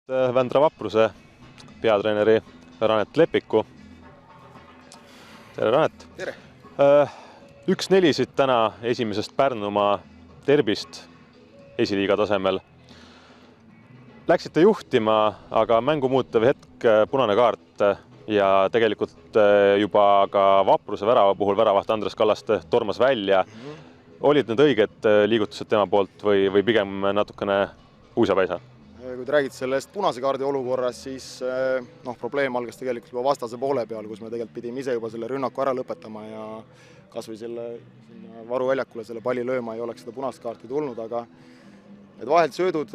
Vändra Vapruse peatreeneri Ranet Lepiku. Tere, Ranet! Tere! 1-4 siit täna esimesest Pärnumaa derbist esiliiga tasemel. Läksite juhtima, aga mängu muutev hetk punane kaart ja tegelikult juba ka Vapruse värava puhul väravaht Andres Kallaste tormas välja. Olid need õiged liigutused tema poolt või pigem natukene uisapäisa? Kui te räägite sellest punase kaardi olukorras, siis probleem algas tegelikult juba vastase poole peal, kus me tegelikult pidime ise juba selle rünnaku ära lõpetama ja kas või selle varuväljakule selle palli lööma ei oleks seda punast kaarti tulnud, aga need vahelt söödud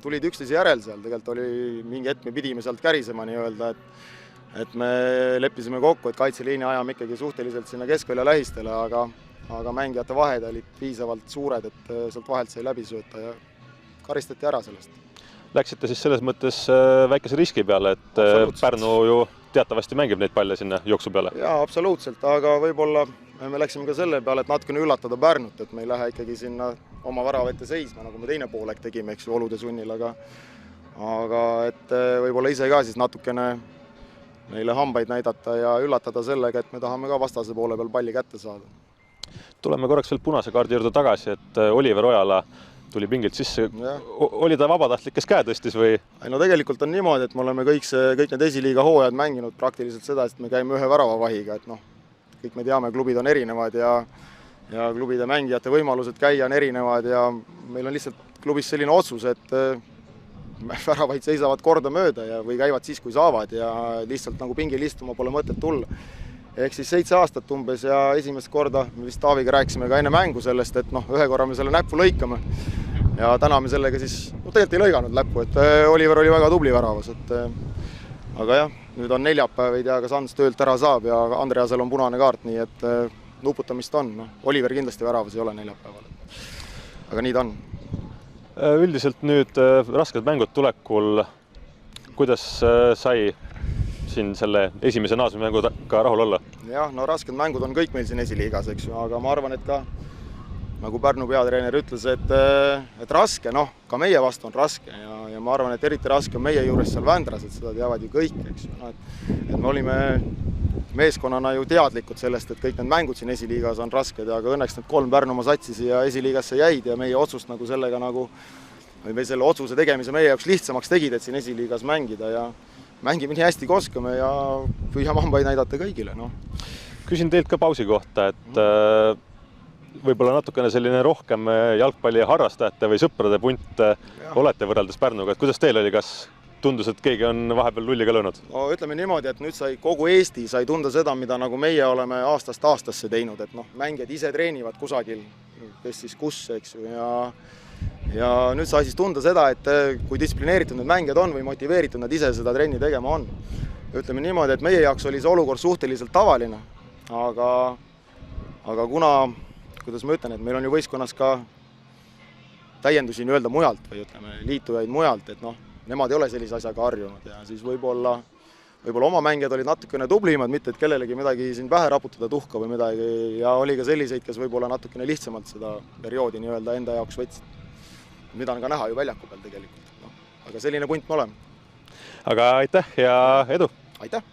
tulid üksteise järel seal. Tegelikult oli mingi hetk, me pidime sealt kärisema nii-öelda, et me leppisime kokku, et kaitseliini ajame ikkagi suhteliselt sinna keskvälja lähistele, aga mängijate vahed olid piisavalt suured, et sealt vahelt sai läbi sööta ja karistati ära sellest. Läksite siis selles mõttes väikese riski peale, et Pärnu ju teatavasti mängib neid palle sinna jooksu peale? Jaa, absoluutselt, aga võib-olla me läksime ka selle peale, et natukene üllatada Pärnut, et me ei lähe ikkagi sinna oma väravette seisma, nagu me teine poolek tegime, eks ju, olude sunnil, aga et võib-olla ise ka siis natukene neile hambaid näidata ja üllatada sellega, et me tahame ka vastase poole peal palli kätte saada. Tuleme korraks veel punase kaardi juurde tagasi, et Oliver Ojala tuli pingilt sisse. Oli ta vabatahtlikes käe tõstis või? No tegelikult on niimoodi, et me oleme kõik need esiliiga hooajad mänginud praktiliselt seda, et me käime ühe väravavahiga, et kõik me teame, klubid on erinevad ja klubide mängijate võimalused käia on erinevad ja meil on lihtsalt klubis selline otsus, et väravaid seisavad korda mööda või käivad siis, kui saavad ja lihtsalt nagu pingil istuma pole mõtet tulla. Ehk siis 7 aastat umbes ja esimest korda, me vist Taaviga rääkisime ka enne mängu sellest, et ühe korra me selle näppu lõikame ja täna me sellega siis, tegelikult ei lõiganud näppu, et Oliver oli väga tubli väravas, aga jah, nüüd on neljapäev, ei tea, kas Ants töölt ära saab ja Andreasel on punane kaart, nii et nuputamist on. Oliver kindlasti väravas ei ole neljapäeval, aga nii ta on. Üldiselt nüüd rasked mängud tulekul, kuidas sai siin selle esimese naasmänguga rahul olla? Jah, rasked mängud on kõik meil siin esiliigas, eks ju, aga ma arvan, et ka nagu Pärnu peatreener ütles, et raske, ka meie vastu on raske ja ma arvan, et eriti raske on meie juures seal Vändras, et seda teavad ju kõik, eks ju. Et me olime meeskonnana ju teadlikud sellest, et kõik need mängud siin esiliigas on rasked, aga õnneks need 3 Pärnumaa satsi siia esiliigasse jäid ja meie otsust sellega või selle otsuse tegemise meie jaoks lihtsamaks tegid, et siin esiliigas mängida ja mängime nii hästi kui oskame ja püüame hambaid näidata kõigile. Küsin teilt ka pausi kohta, et võib-olla natukene selline rohkem jalgpalli harrastajate või sõprade punt olete võrreldes Pärnuga, et kuidas teil oli, kas tundus, et keegi on vahepeal lulliga löönud? Ütleme niimoodi, et nüüd kogu Eesti sai tunda seda, mida nagu meie oleme aastast aastasse teinud, et mängijad ise treenivad kusagil, kes siis kus, eks ju, ja nüüd sai siis tunda seda, et kui distsiplineeritud need mängijad on või motiveeritud nad ise seda trenni tegema on. Ütleme niimoodi, et meie jaoks oli see olukord suhteliselt tavaline, aga kuna, kuidas ma ütlen, et meil on ju võistkonnas ka täiendusi nii-öelda mujalt või ütleme liitujaid mujalt, et nemad ei ole sellise asjaga harjunud ja siis võib-olla oma mängijad olid natukene tublimad, mitte et kellelegi midagi siin pähe raputada tuhka või midagi ja oli ka selliseid, kes võib-olla natukene lihtsamalt seda perioodi nii-öelda enda jaoks võtsid. Mida on ka näha ju väljaku peal tegelikult. Aga selline punt me oleme. Aga aitäh ja edu! Aitäh!